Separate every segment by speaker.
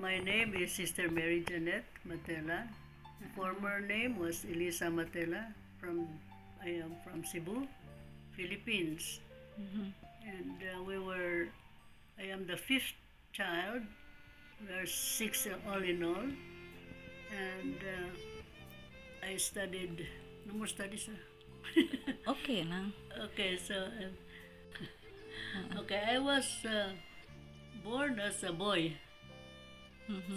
Speaker 1: my name is Sister Mary Jeanette Matela. Former name was Elisa Matela. I am from Cebu, Philippines. And I am the fifth child. We are six all in all. And I studied, no more studies.
Speaker 2: Okay lang.
Speaker 1: Okay, so, okay, I was born as a boy.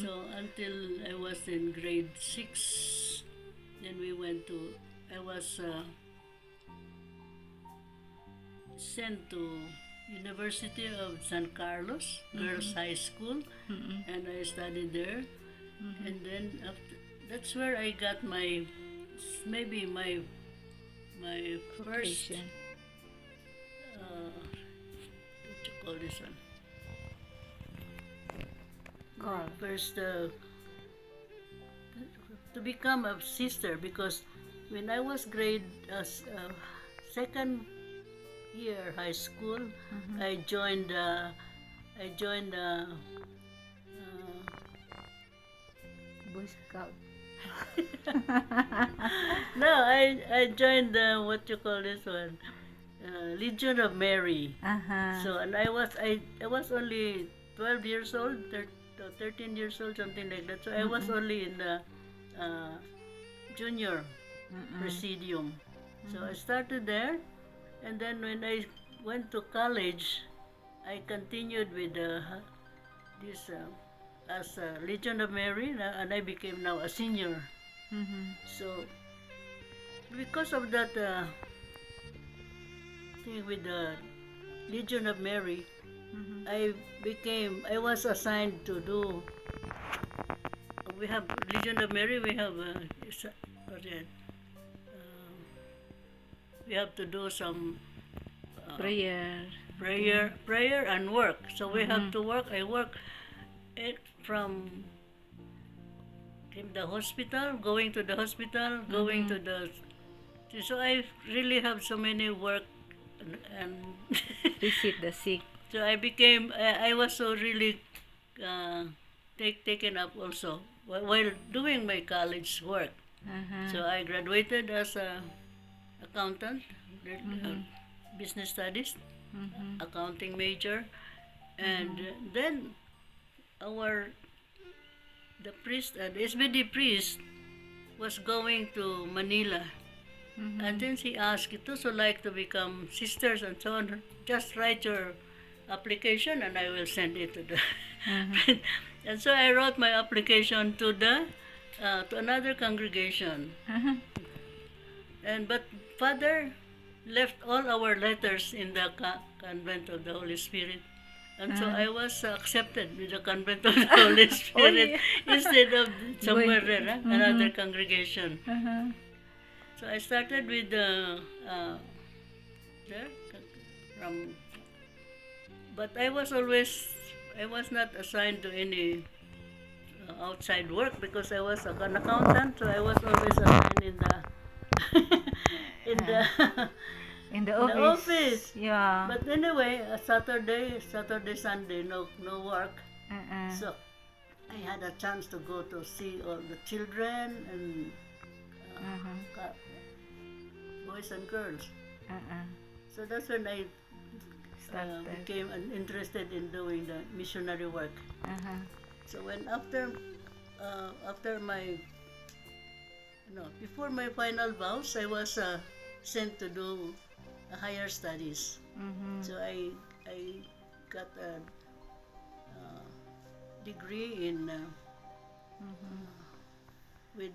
Speaker 1: So until I was in grade 6, then I was sent to University of San Carlos, Girls High School, and I studied there. And then that's where I got my first,
Speaker 2: Vocation.
Speaker 1: what you call this one?
Speaker 2: Girl.
Speaker 1: First, to become a sister, because when I was second year high school, I joined
Speaker 2: Boy Scout.
Speaker 1: no, I joined what you call this one, Legion of Mary. So, and I was only 12 years old, 13 years old, something like that. So I was only in the junior presidium. So I started there, and then when I went to college, I continued with this as a Legion of Mary, and I became now a senior. So because of that thing with the Legion of Mary, I was assigned to do. We have Legion of Mary. We have we have to do some
Speaker 2: Prayer.
Speaker 1: prayer and work. So we have to work. I work from the hospital, going to the hospital, going to the. So I really have so many work and
Speaker 2: Visit the sick.
Speaker 1: so I was so really taken up also while doing my college work. So I graduated as a accountant, business studies, accounting major, and then the priest, the SBD priest, was going to Manila. And then he asked, "It also like to become sisters and so on. Just write your application and I will send it to the." And so I wrote my application to another congregation. But Father left all our letters in the convent of the Holy Spirit. And so I was accepted with the convent of the Holy Spirit instead of somewhere there, another congregation. So I started with there but I was not assigned to any outside work because I was an accountant. So I was always assigned in the
Speaker 2: In the
Speaker 1: the office.
Speaker 2: Yeah.
Speaker 1: But anyway, Saturday, Sunday, no work. So I had a chance to go to see all the children and boys and girls. So that's when I became interested in doing the missionary work. So when after my before my final vows, I was sent to do higher studies. So I got a degree in with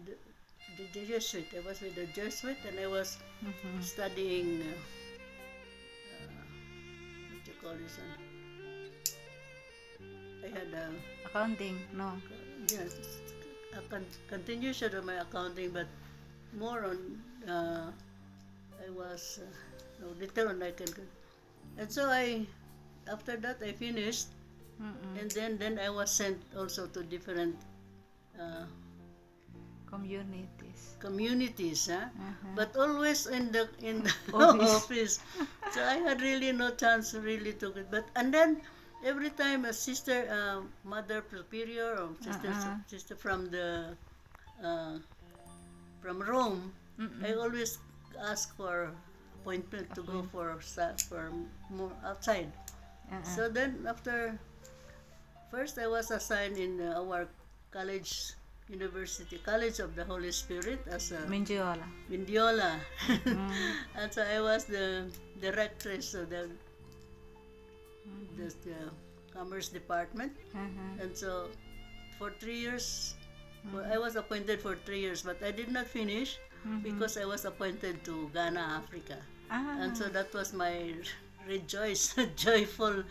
Speaker 1: the Jesuit. I was with the Jesuit, and I was studying what do you call this one? I had
Speaker 2: Accounting, no.
Speaker 1: yes, a continuation of my accounting, but more on I was little on I can. And so after that I finished, and then I was sent also to different communities, but always in the office. So I had really no chance really to get. And then every time a sister, mother superior or sister uh, from Rome, I always ask for appointment to go for more outside. So then after, first I was assigned in our college, College of the Holy Spirit as a
Speaker 2: Mindiola.
Speaker 1: Mindiola. And so I was the directress of the Commerce Department. And so for 3 years, well, I was appointed for 3 years, but I did not finish because I was appointed to Ghana, Africa. And so that was my joyful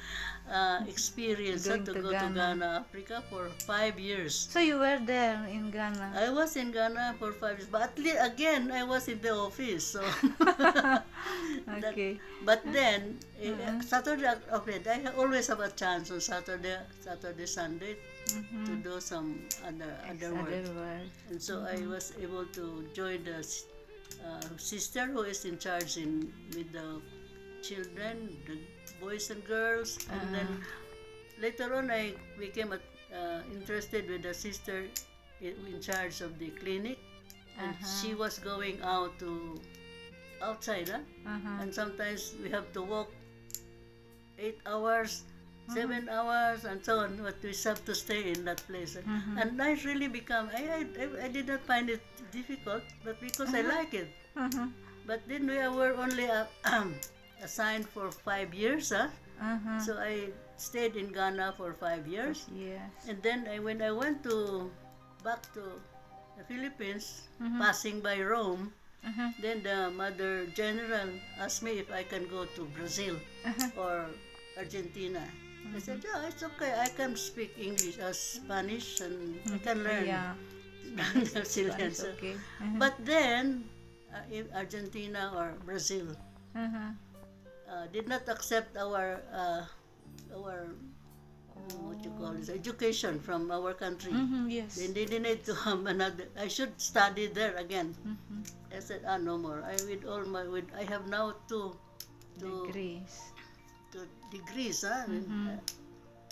Speaker 1: experience to go to Ghana, Africa for 5 years.
Speaker 2: So you were there in Ghana?
Speaker 1: I was in Ghana for 5 years, but at least again I was in the office. So,
Speaker 2: Okay.
Speaker 1: but then Saturday, okay, I always have a chance on Saturday, Sunday to do some other work. And so I was able to join the sister who is in charge with the children, the boys and girls. And then later on I became interested with the sister in charge of the clinic. And she was going outside, and sometimes we have to walk 8 hours, 7 hours, and so on. But we have to stay in that place, and I really become. I did not find it difficult, but because I like it. But then we were only assigned for 5 years, so I stayed in Ghana for 5 years.
Speaker 2: Yes.
Speaker 1: And then when I went back to the Philippines, passing by Rome, then the Mother General asked me if I can go to Brazil or Argentina. I said, yeah, it's okay. I can speak English, Spanish, and I can learn.
Speaker 2: Yeah.
Speaker 1: Brazilian.
Speaker 2: Spanish, okay.
Speaker 1: But then, in Argentina or Brazil did not accept our what you call this, education from our country.
Speaker 2: Yes.
Speaker 1: Then they need to have another. I should study there again. I said, no more. I have now two degrees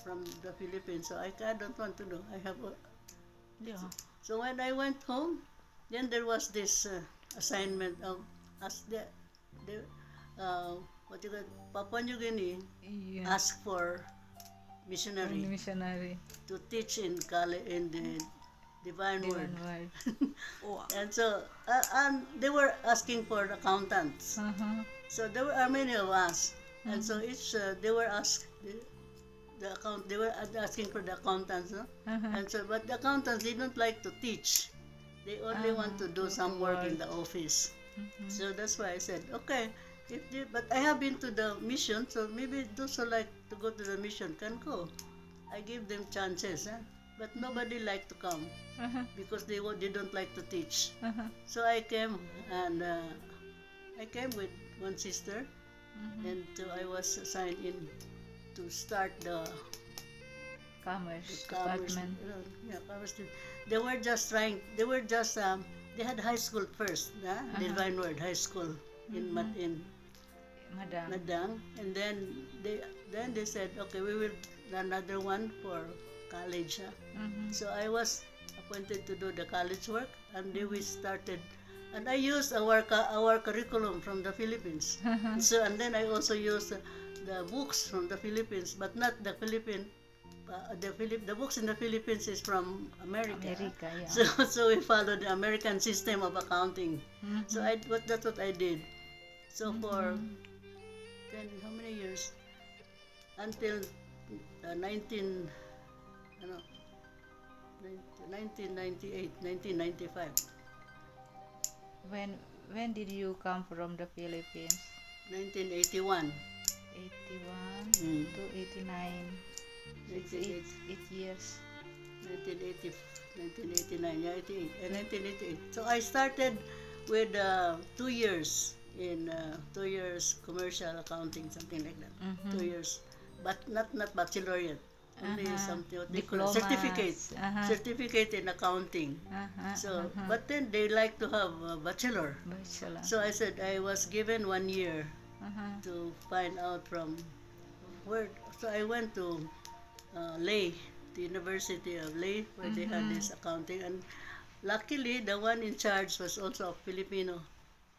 Speaker 1: from the Philippines. So I don't want to do. I have.
Speaker 2: Yeah.
Speaker 1: So when I went home, then there was this assignment of what you call Papua New Guinea asked for missionary to teach in the Divine Word.
Speaker 2: Wow.
Speaker 1: And so and they were asking for accountants. So there were many of us, and so each they were asked they were asking for the accountants, no? And so but the accountants didn't like to teach. They only want to do some work in the office. So that's why I said, okay, but I have been to the mission, so maybe those who like to go to the mission can go. I give them chances, but nobody liked to come because they don't like to teach. So I came, and I came with one sister, and I was assigned in to start the
Speaker 2: Commerce
Speaker 1: commerce.
Speaker 2: department.
Speaker 1: Commerce. They were just they had high school first, Divine Word High School in Madang, and then they said, okay, we will do another one for college. So I was appointed to do the college work, and then we started, and I used our curriculum from the Philippines. So and then I also used the books from the Philippines, but not the Philippine. The books in the Philippines is from America.
Speaker 2: Yeah.
Speaker 1: So we followed the American system of accounting. So that's what I did. So for then how many years? Until 1998, 1995.
Speaker 2: When did you come from the Philippines?
Speaker 1: 1981.
Speaker 2: 81 to 89. It's 8 years.
Speaker 1: 1989, yeah, 1988. So I started with 2 years in 2 years commercial accounting, something like that. 2 years, but not baccalaureate. Only something what they call certificate in accounting. So, but then they like to have a bachelor. So I said I was given 1 year to find out from So I went to Leh, the University of Leh, where they had this accounting, and luckily the one in charge was also a Filipino.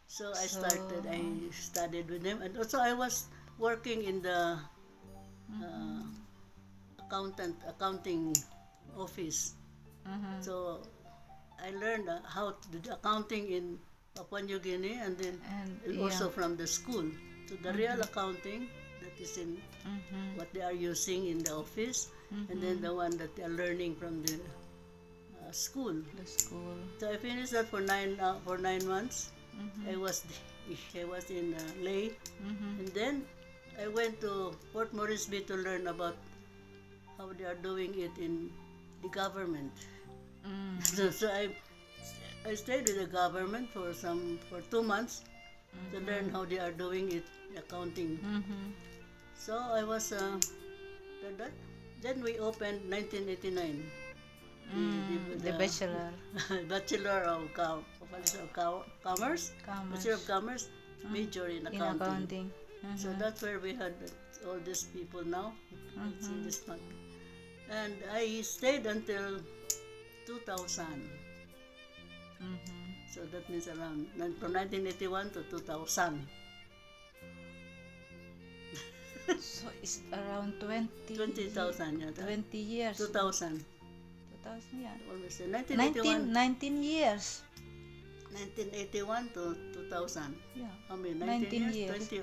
Speaker 1: So I studied with him, and also I was working in the accounting office. So I learned how to do the accounting in Papua New Guinea, and then also from the school. So the real accounting that is in what they are using in the office, and then the one that they are learning from the school.
Speaker 2: The school.
Speaker 1: So I finished that for 9 months. I was in Leh, and then I went to Port Moresby to learn about how they are doing it in the government. So I stayed with the government for 2 months to learn how they are doing it, accounting. So I was then we opened 1989.
Speaker 2: The bachelor.
Speaker 1: Bachelor of Commerce. Bachelor of Commerce, major in accounting. So that's where we had all these people now. Let's see this one. And I stayed until 2000. So that means around from 1981 to 2000.
Speaker 2: So it's around
Speaker 1: 20,000, yeah.
Speaker 2: 20 years.
Speaker 1: 2000.
Speaker 2: 2000, yeah.
Speaker 1: Almost 1981.
Speaker 2: 19 years.
Speaker 1: 1981 to 2000.
Speaker 2: Yeah.
Speaker 1: How many? 19 years? 20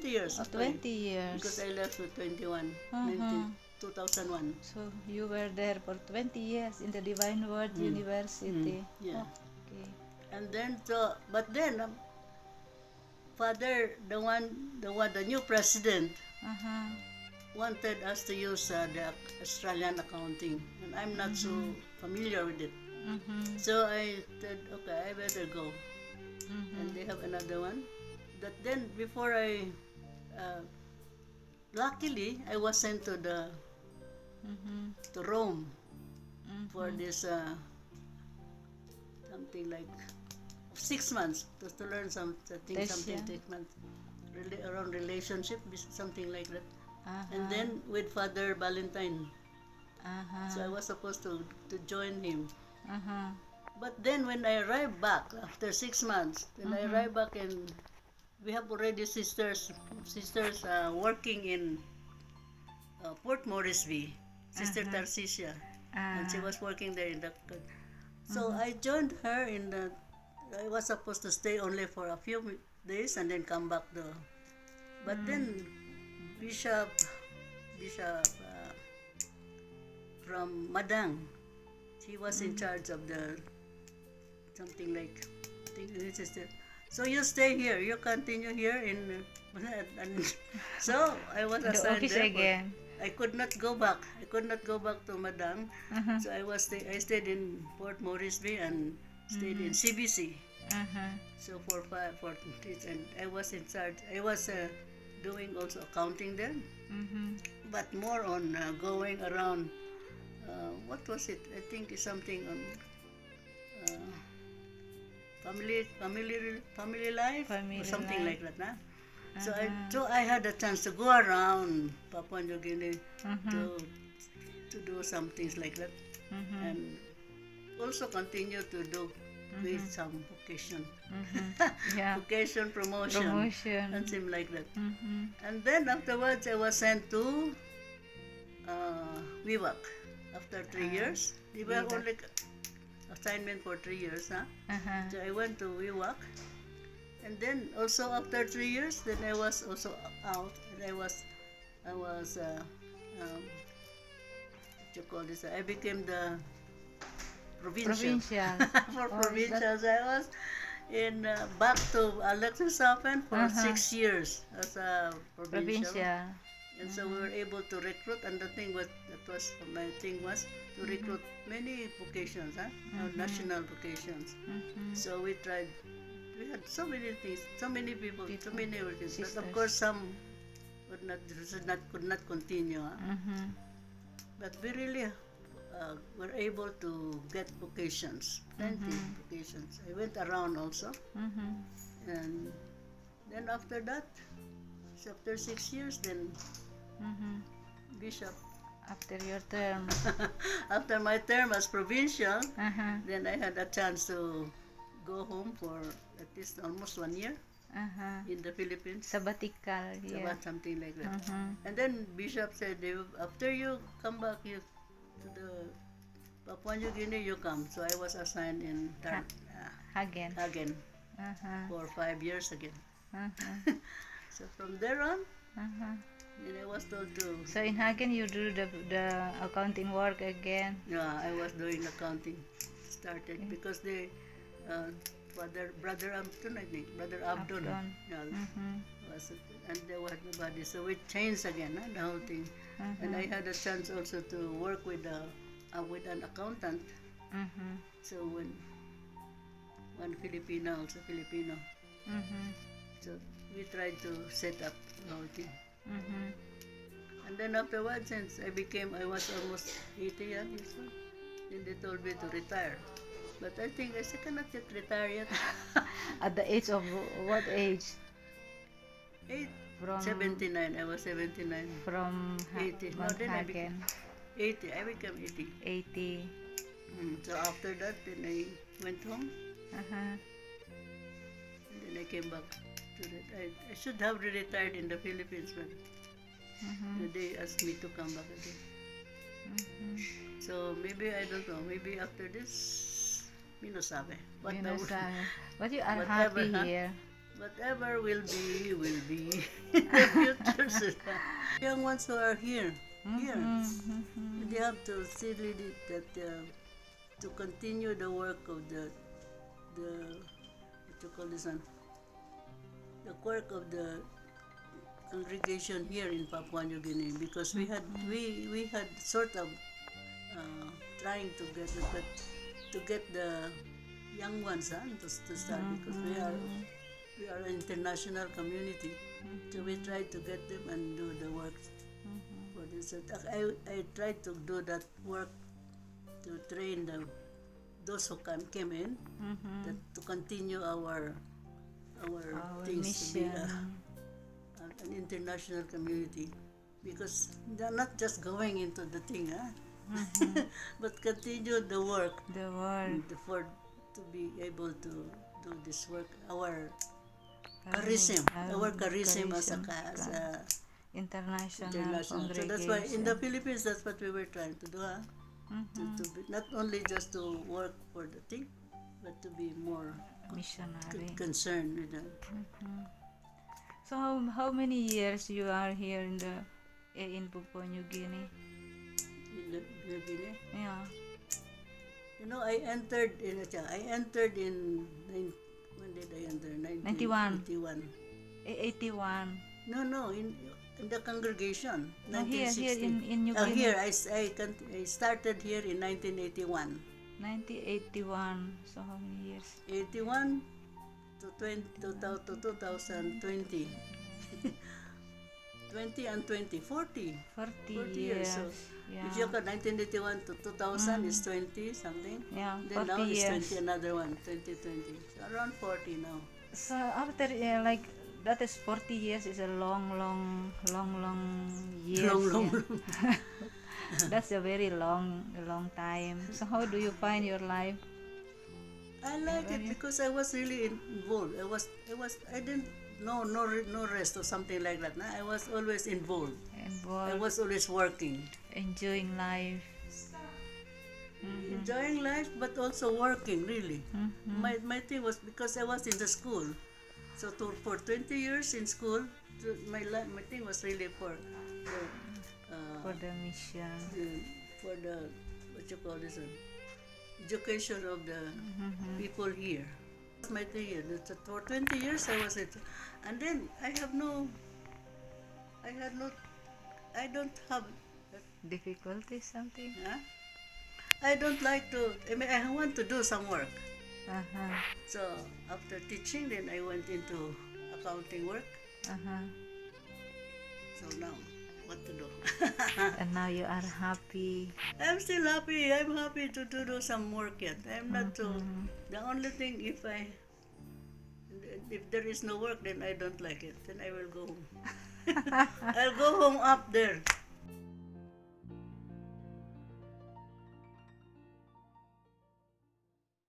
Speaker 1: years.
Speaker 2: 20 years.
Speaker 1: Because I left with 21. 2001.
Speaker 2: So you were there for 20 years in the Divine Word University.
Speaker 1: Yeah.
Speaker 2: Okay.
Speaker 1: And then but then Father, the new president wanted us to use the Australian accounting, and I'm not so familiar with it. So I said, okay, I better go. And they have another one. But then before luckily I was sent to to Rome for this something like 6 months to learn something 6 months around relationship, something like that. And then with Father Valentine. So I was supposed to join him. But then when I arrived back after 6 months, then I arrived back, and we have already sisters working in Port Moresby, Sister Tarcisia, and she was working there in the. So I joined her I was supposed to stay only for a few days and then come back to. But then Bishop from Madang, he was in charge of the something like, I think this is the. So you stay here, you continue here in. So I was assigned there.
Speaker 2: Again.
Speaker 1: I could not go back. I could not go back to Madang. So I stayed in Port Moresby and stayed in CBC. So for 4 days, and I was in charge. I was doing also accounting there, but more on going around. What was it? I think it's something on family life or something like that, nah? So I had a chance to go around Papua New Guinea to do some things like that, and also continue to do with some vocation, vocation promotion, and things like that. And then afterwards, I was sent to WIWAC after 3 years. They were only assignment for 3 years, huh? So I went to WIWAC. And then also after 3 years, then I was also out, and I was what you call this? I became the provincial. For provincials, I was in back to Alexishafen for 6 years as a provincial. And so we were able to recruit, and the thing was my thing was to recruit many vocations, national vocations. So we tried. We had so many things, so many people, so many workers. But of course, some could not continue. But we really were able to get vocations, plenty vocations. I went around also, and then after that, so after 6 years, then bishop.
Speaker 2: After your term.
Speaker 1: After my term as provincial,
Speaker 2: Uh-huh.
Speaker 1: then I had a chance to go home for at least almost 1 year
Speaker 2: Uh-huh.
Speaker 1: in the Philippines.
Speaker 2: Sabbatical, yeah.
Speaker 1: About something like that.
Speaker 2: Mm-hmm.
Speaker 1: And then Bishop said, after you come back to the Papua New Guinea, you come. So I was assigned in
Speaker 2: Again.
Speaker 1: Hagen
Speaker 2: Uh-huh.
Speaker 1: for 5 years again.
Speaker 2: Uh-huh.
Speaker 1: So from there on,
Speaker 2: Uh-huh.
Speaker 1: then I was told to,
Speaker 2: So in Hagen you do the accounting work again.
Speaker 1: yeah, I was doing accounting. Started because they, brother Abdon, I think, brother Abdon.
Speaker 2: Abdon.
Speaker 1: Yeah,
Speaker 2: Mm-hmm.
Speaker 1: was and there was nobody. So we changed again, the whole thing. And I had a chance also to work with an accountant.
Speaker 2: Mm-hmm.
Speaker 1: So when one Filipino, also Filipino.
Speaker 2: Mm-hmm.
Speaker 1: So we tried to set up the whole thing.
Speaker 2: Mm-hmm.
Speaker 1: And then afterwards, since I was almost 80 years old, then they told me to retire. But I think I cannot yet retire yet.
Speaker 2: At the age of what age?
Speaker 1: 79, I was 79.
Speaker 2: From
Speaker 1: 80. No,
Speaker 2: Mount
Speaker 1: then I
Speaker 2: Hagen.
Speaker 1: 80, I became 80.
Speaker 2: 80.
Speaker 1: So after that, then I went home.
Speaker 2: Uh-huh.
Speaker 1: And then I came back to that. I should have retired in the Philippines, but they asked me to come back again. So maybe, I don't know, maybe after this, Minosabe.
Speaker 2: But you are
Speaker 1: whatever,
Speaker 2: happy
Speaker 1: huh?
Speaker 2: here.
Speaker 1: Whatever will be, will be in the future. So, young ones who are here, they have to see that to continue the work of the what you call this one, the work of the congregation here in Papua New Guinea, because we had sort of trying to get the young ones to start, because we are an international community, so we try to get them and do the work for this. I tried to do that work to train those who came in, to continue our things, to be an international community, because they're not just going into the thing, but continue the work. To be able to do this work, our charism as a
Speaker 2: international
Speaker 1: So that's why in the Philippines, that's what we were trying to do, to be, not only just to work for the thing, but to be more
Speaker 2: missionary.
Speaker 1: concerned with them.
Speaker 2: So how many years you are here in Papua New Guinea?
Speaker 1: In the New Guinea.
Speaker 2: Yeah.
Speaker 1: You know, I entered in when did I enter?
Speaker 2: 91. 81.
Speaker 1: No, in the congregation.
Speaker 2: No, here
Speaker 1: 1960.
Speaker 2: in New Guinea.
Speaker 1: Here I started here in 1981.
Speaker 2: 1981. So how many years?
Speaker 1: 81 to 2020. 20 and 20, 40.
Speaker 2: 40
Speaker 1: years. So
Speaker 2: yeah.
Speaker 1: if you got 1981 to 2000 is 20 something.
Speaker 2: Yeah,
Speaker 1: Then
Speaker 2: 40
Speaker 1: now
Speaker 2: years.
Speaker 1: is 20, another one, 2020. So around 40 now.
Speaker 2: So after like that is 40 years is a long years.
Speaker 1: Long.
Speaker 2: That's a very long time. So how do you find your life?
Speaker 1: I like it because I was really involved. I didn't no rest or something like that. I was always involved. I was always working.
Speaker 2: Enjoying life.
Speaker 1: Enjoying life, but also working, really. My thing was because I was in the school. So for 20 years in school, my thing was really for
Speaker 2: the mission.
Speaker 1: For the, what you call this one, education of the people here. That's my thing here. For 20 years I was it. And then I don't have
Speaker 2: Difficulty something?
Speaker 1: I don't like to, I want to do some work. So after teaching, then I went into accounting work. So now, what to do?
Speaker 2: And now you are happy.
Speaker 1: I'm still happy. I'm happy to do some work yet. I'm not to, the only thing, if there is no work, then I don't like it. Then I will go home. I'll go belong up there.